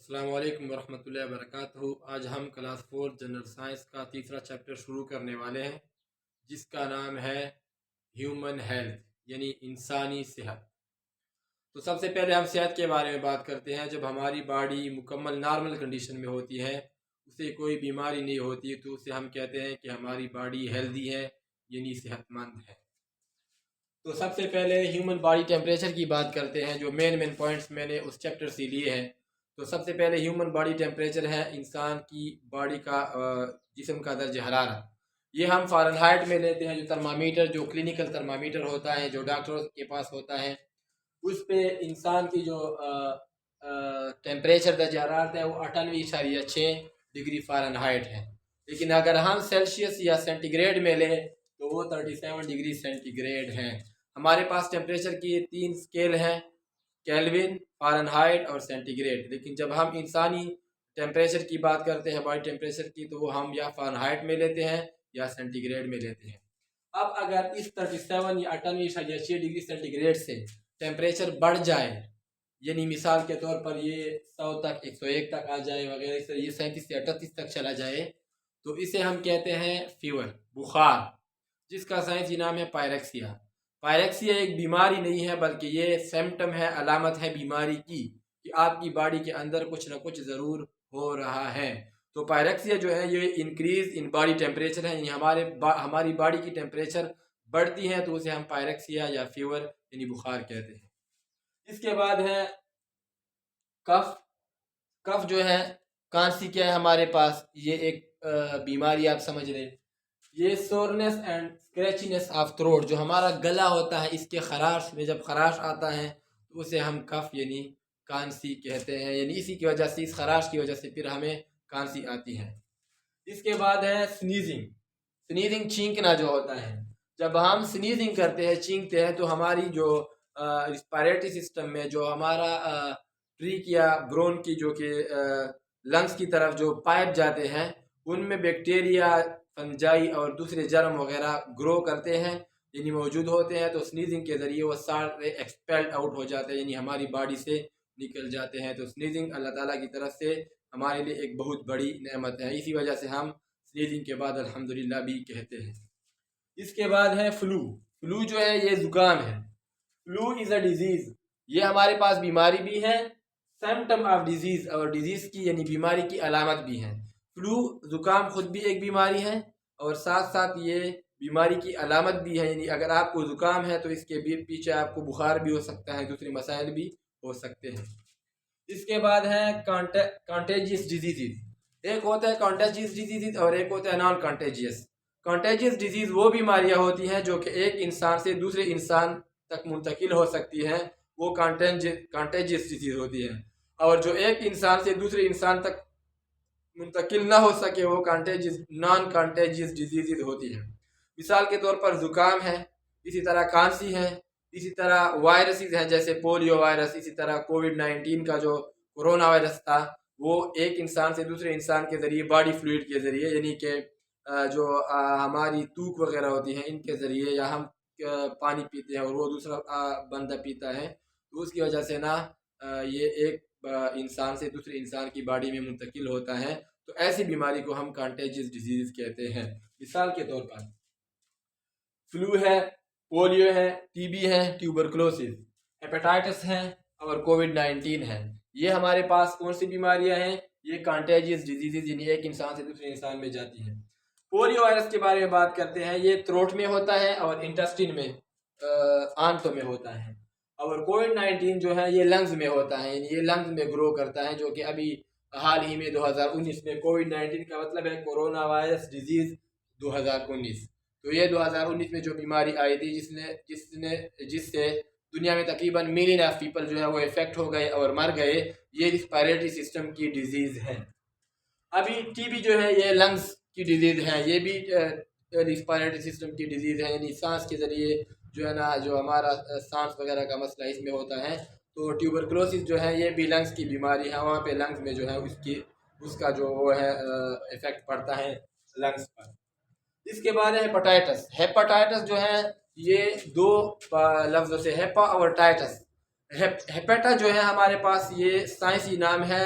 السلام علیکم ورحمۃ اللہ وبرکاتہ۔ آج ہم کلاس 4 جنرل سائنس کا تیسرا چیپٹر شروع کرنے والے ہیں، جس کا نام ہے ہیومن ہیلتھ یعنی انسانی صحت۔ تو سب سے پہلے ہم صحت کے بارے میں بات کرتے ہیں۔ جب ہماری باڈی مکمل نارمل کنڈیشن میں ہوتی ہے، اسے کوئی بیماری نہیں ہوتی، تو اسے ہم کہتے ہیں کہ ہماری باڈی ہیلدی ہے یعنی صحت مند ہے۔ تو سب سے پہلے ہیومن باڈی ٹیمپریچر کی بات کرتے ہیں، جو مین پوائنٹس میں نے اس چیپٹر سے لیے ہیں۔ تو سب سے پہلے ہیومن باڈی ٹیمپریچر ہے انسان کی باڈی کا جسم کا درجہ حرارت۔ یہ ہم فارنہائٹ میں لیتے ہیں، جو ترمامیٹر، جو کلینکل ترمامیٹر ہوتا ہے، جو ڈاکٹر کے پاس ہوتا ہے، اس پہ انسان کی جو ٹیمپریچر درجہ حرارت ہے وہ 98.6 ڈگری فارنہائٹ ہے۔ لیکن اگر ہم سیلسیس یا سینٹی گریڈ میں لیں تو وہ 37 ڈگری سینٹی گریڈ ہے۔ ہمارے پاس ٹیمپریچر کی 3 اسکیل ہیں، کیلوین، فارنہائٹ اور سینٹی گریڈ۔ لیکن جب ہم انسانی ٹیمپریچر کی بات کرتے ہیں، باڈی ٹیمپریچر کی، تو وہ ہم یا فارنہائٹ میں لیتے ہیں یا سینٹی گریڈ میں لیتے ہیں۔ اب اگر اس 37 یا 98.6 ڈگری سینٹی گریڈ سے ٹیمپریچر بڑھ جائے، یعنی مثال کے طور پر یہ 100 تک، 101 تک آ جائے وغیرہ، اس طرح یہ 37 سے 38 تک چلا جائے، تو اسے ہم کہتے ہیں فیور، بخار، جس کا سائنسی نام ہے پائریکسیا۔ پائریکسیا ایک بیماری نہیں ہے، بلکہ یہ سمپٹم ہے، علامت ہے بیماری کی، کہ آپ کی باڈی کے اندر کچھ نہ کچھ ضرور ہو رہا ہے۔ تو پائریکسیا جو ہے یہ انکریز ان باڈی ٹیمپریچر ہے، یعنی ہماری باڈی کی ٹیمپریچر بڑھتی ہے، تو اسے ہم پائریکسیا یا فیور یعنی بخار کہتے ہیں۔ اس کے بعد ہے کف۔ کف جو ہے، کانسی کیا ہے ہمارے پاس، یہ ایک بیماری آپ سمجھ لیں۔ یہ سورنس اینڈ اسکریچنس آف تھروٹ، جو ہمارا گلا ہوتا ہے، اس کے خراش میں جب خراش آتا ہے تو اسے ہم کف یعنی کانسی کہتے ہیں، یعنی اسی کی وجہ سے، اس خراش کی وجہ سے پھر ہمیں کانسی آتی ہے۔ اس کے بعد ہے سنیزنگ۔ سنیزنگ چھینکنا جو ہوتا ہے، جب ہم سنیزنگ کرتے ہیں، چھینکتے ہیں، تو ہماری جو ریسپائریٹری سسٹم میں جو ہمارا ٹریک یا برون کی جو کہ لنگس کی طرف جو پائپ جاتے ہیں، ان میں بیکٹیریا، فنجائی اور دوسرے جرم وغیرہ گرو کرتے ہیں، یعنی موجود ہوتے ہیں۔ تو سنیزنگ کے ذریعے وہ سارے ایکسپیلڈ آؤٹ ہو جاتے ہیں، یعنی ہماری باڈی سے نکل جاتے ہیں۔ تو سنیزنگ اللہ تعالیٰ کی طرف سے ہمارے لیے ایک بہت بڑی نعمت ہے، اسی وجہ سے ہم سنیزنگ کے بعد الحمدللہ بھی کہتے ہیں۔ اس کے بعد ہے فلو۔ فلو جو ہے یہ زکام ہے۔ فلو از اے ڈیزیز، یہ ہمارے پاس بیماری بھی ہے، سمپٹم آف ڈیزیز، اور ڈیزیز کی یعنی بیماری کی علامت بھی ہے۔ فلو، زکام خود بھی ایک بیماری ہے، اور ساتھ ساتھ یہ بیماری کی علامت بھی ہے، یعنی اگر آپ کو زکام ہے تو اس کے پیچھے آپ کو بخار بھی ہو سکتا ہے، دوسرے مسائل بھی ہو سکتے ہیں۔ اس کے بعد ہے کانٹیجیس ڈیزیز۔ ایک ہوتا ہے کانٹیجیس ڈیزیز اور ایک ہوتا ہے نان کانٹیجیس۔ کانٹیجیس ڈیزیز وہ بیماریاں ہوتی ہیں جو کہ ایک انسان سے دوسرے انسان تک منتقل ہو سکتی ہیں، وہ کانٹیجیس ڈیزیز ہوتی ہے۔ اور جو ایک انسان سے دوسرے انسان تک منتقل نہ ہو سکے، وہ نان کانٹیجیس ڈیزیز ہوتی ہے۔ مثال کے طور پر زکام ہے، اسی طرح کانسی ہے، اسی طرح وائرسز ہیں جیسے پولیو وائرس، اسی طرح کووڈ-19 کا جو کورونا وائرس تھا، وہ ایک انسان سے دوسرے انسان کے ذریعے، باڈی فلوئڈ کے ذریعے، یعنی کہ جو ہماری تھوک وغیرہ ہوتی ہیں ان کے ذریعے، یا ہم پانی پیتے ہیں اور وہ دوسرا بندہ پیتا ہے، تو اس کی وجہ سے نا یہ ایک انسان سے دوسرے انسان کی باڈی میں منتقل ہوتا ہے۔ تو ایسی بیماری کو ہم کانٹیجیس ڈیزیز کہتے ہیں۔ مثال کے طور پر فلو ہے، پولیو ہے، ٹی بی ہے، ٹیوبرکلوسس، ہیپاٹائٹس ہے اور کووڈ-19 ہے۔ یہ ہمارے پاس کون سی بیماریاں ہیں؟ یہ کانٹیجیس ڈیزیز، یعنی ایک انسان سے دوسرے انسان میں جاتی ہیں۔ پولیو وائرس کے بارے میں بات کرتے ہیں، یہ تھروٹ میں ہوتا ہے اور انٹسٹین میں، آنتوں میں ہوتا ہے۔ اور کووڈ-19 جو ہے یہ لنگز میں ہوتا ہے، یعنی یہ لنگز میں گرو کرتا ہے، جو کہ ابھی حال ہی میں 2019 میں کووڈ-19 کا مطلب ہے کورونا وائرس ڈیزیز 2019۔ تو یہ 2019 میں جو بیماری آئی تھی، جس سے دنیا میں تقریباً ملین آف پیپل جو ہے وہ افیکٹ ہو گئے اور مر گئے، یہ ریسپائریٹری سسٹم کی ڈیزیز ہے۔ ابھی ٹی بی جو ہے یہ لنگز کی ڈیزیز ہے، یہ بھی ریسپائریٹری سسٹم کی ڈیزیز ہے، یعنی سانس کے ذریعے جو ہے نا، جو ہمارا سانس وغیرہ کا مسئلہ اس میں ہوتا ہے۔ تو ٹیوبرکلوسس جو ہے یہ بھی لنگز کی بیماری ہے، وہاں پہ لنگز میں جو ہے اس کا جو وہ ہے افیکٹ پڑتا ہے لنگز پر۔ اس کے بعد ہے ہیپاٹائٹس۔ ہیپاٹائٹس جو ہے یہ دو لفظوں سے، ہیپا اور ٹائٹس۔ ہیپیٹا جو ہے ہمارے پاس یہ سائنسی نام ہے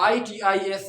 ITIS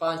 5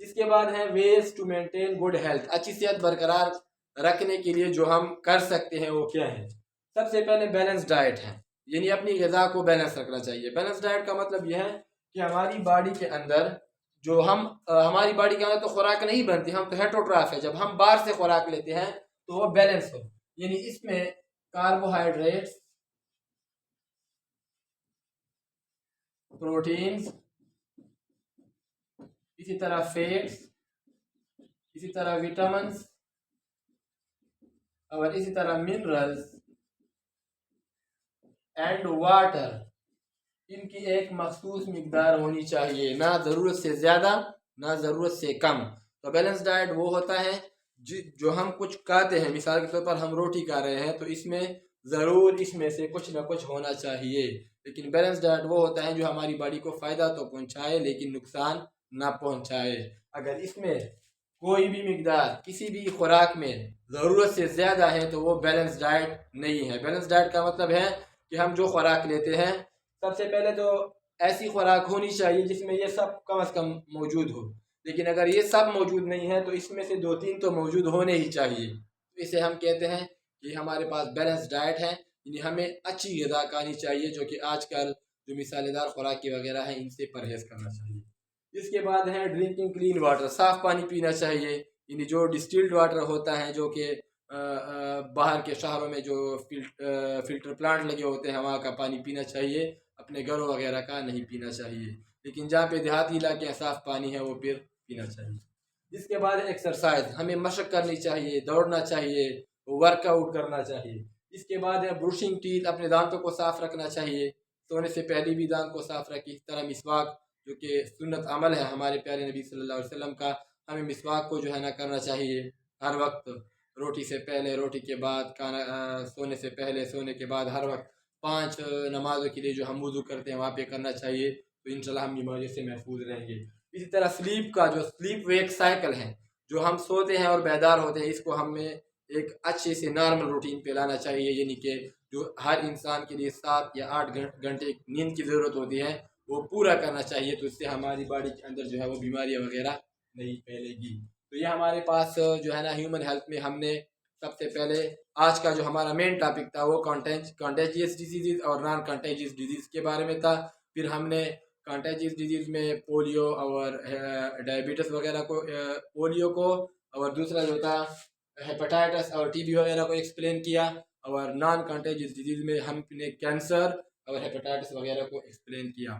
اس کے بعد ہے ways to maintain good health, اچھی صحت برقرار رکھنے کے لیے جو ہم کر سکتے ہیں وہ کیا ہے؟ سب سے پہلے بیلنس ڈائٹ ہے، یعنی اپنی غذا کو بیلنس رکھنا چاہیے۔ بیلنس ڈائٹ کا مطلب یہ ہے کہ ہماری باڈی کے اندر جو ہماری باڈی کے اندر تو خوراک نہیں بنتی، ہم تو ہیٹروٹراف ہے، جب ہم باہر سے خوراک لیتے ہیں تو وہ بیلنس ہو، یعنی اس میں کاربوہائیڈریٹس، پروٹینز، اسی طرح فیٹس، اسی طرح وٹامنس اور اسی طرح منرلز اینڈ واٹر، ان کی ایک مخصوص مقدار ہونی چاہیے، نہ ضرورت سے زیادہ نہ ضرورت سے کم۔ تو بیلنس ڈائٹ وہ ہوتا ہے جو ہم کچھ کھاتے ہیں، مثال کے طور پر ہم روٹی کھا رہے ہیں تو اس میں ضرور اس میں سے کچھ نہ کچھ ہونا چاہیے، لیکن بیلنس ڈائٹ وہ ہوتا ہے جو ہماری باڈی کو فائدہ تو پہنچائے لیکن نقصان نہ پہنچائے۔ اگر اس میں کوئی بھی مقدار کسی بھی خوراک میں ضرورت سے زیادہ ہے تو وہ بیلنس ڈائٹ نہیں ہے۔ بیلنس ڈائٹ کا مطلب ہے کہ ہم جو خوراک لیتے ہیں، سب سے پہلے تو ایسی خوراک ہونی چاہیے جس میں یہ سب کم از کم موجود ہو، لیکن اگر یہ سب موجود نہیں ہے تو اس میں سے 2-3 تو موجود ہونے ہی چاہیے۔ اسے ہم کہتے ہیں کہ ہمارے پاس بیلنس ڈائٹ ہے، یعنی ہمیں اچھی غذا کھانی چاہیے، جو کہ آج کل جو مسالے دار خوراکی وغیرہ ہیں ان سے پرہیز کرنا چاہیے۔ اس کے بعد ہے ڈرنکنگ کلین واٹر، صاف پانی پینا چاہیے، یعنی جو ڈسٹلڈ واٹر ہوتا ہے، جو کہ باہر کے شہروں میں جو فلٹر پلانٹ لگے ہوتے ہیں وہاں کا پانی پینا چاہیے، اپنے گھروں وغیرہ کا نہیں پینا چاہیے، لیکن جہاں پہ دیہاتی علاقے صاف پانی ہے وہ پھر پینا چاہیے۔ اس کے بعد ایکسرسائز، ہمیں مشق کرنی چاہیے، دوڑنا چاہیے، ورک آؤٹ کرنا چاہیے۔ اس کے بعد ہے برشنگ ٹیتھ، اپنے دانتوں کو صاف رکھنا چاہیے، سونے سے پہلے بھی دانت کو صاف رکھیں۔ اس طرح مسواک جو کہ سنت عمل ہے ہمارے پیارے نبی صلی اللہ علیہ وسلم کا، ہمیں مسواک کو جو ہے نا کرنا چاہیے ہر وقت، روٹی سے پہلے، روٹی کے بعد، سونے سے پہلے، سونے کے بعد، ہر وقت 5 نمازوں کے لیے جو ہم وضو کرتے ہیں وہاں پہ کرنا چاہیے، تو انشاءاللہ ہم بیماریوں سے محفوظ رہیں گے۔ اسی طرح سلیپ کا جو سلیپ ویک سائیکل ہے، جو ہم سوتے ہیں اور بیدار ہوتے ہیں، اس کو ہمیں ایک اچھے سے نارمل روٹین پہ لانا چاہیے، یعنی کہ جو ہر انسان کے لیے 7 یا 8 گھنٹے نیند کی ضرورت ہوتی ہے وہ پورا کرنا چاہیے، تو اس سے ہماری باڈی کے اندر جو ہے وہ بیماریاں وغیرہ نہیں پھیلے گی۔ تو یہ ہمارے پاس جو ہے نا ہیومن ہیلتھ میں ہم نے سب سے پہلے آج کا جو ہمارا مین ٹاپک تھا وہ کانٹیجیس ڈیزیز اور نان کانٹیجیس ڈیزیز کے بارے میں تھا۔ پھر ہم نے کانٹیجیس ڈیزیز میں پولیو اور ڈائبٹیس وغیرہ کو، پولیو کو، اور دوسرا جو تھا ہیپاٹائٹس اور ٹی بی وغیرہ کو ایکسپلین کیا، اور نان کانٹیجیس ڈیزیز میں ہم نے کینسر اور ہیپاٹائٹس وغیرہ کو ایکسپلین کیا۔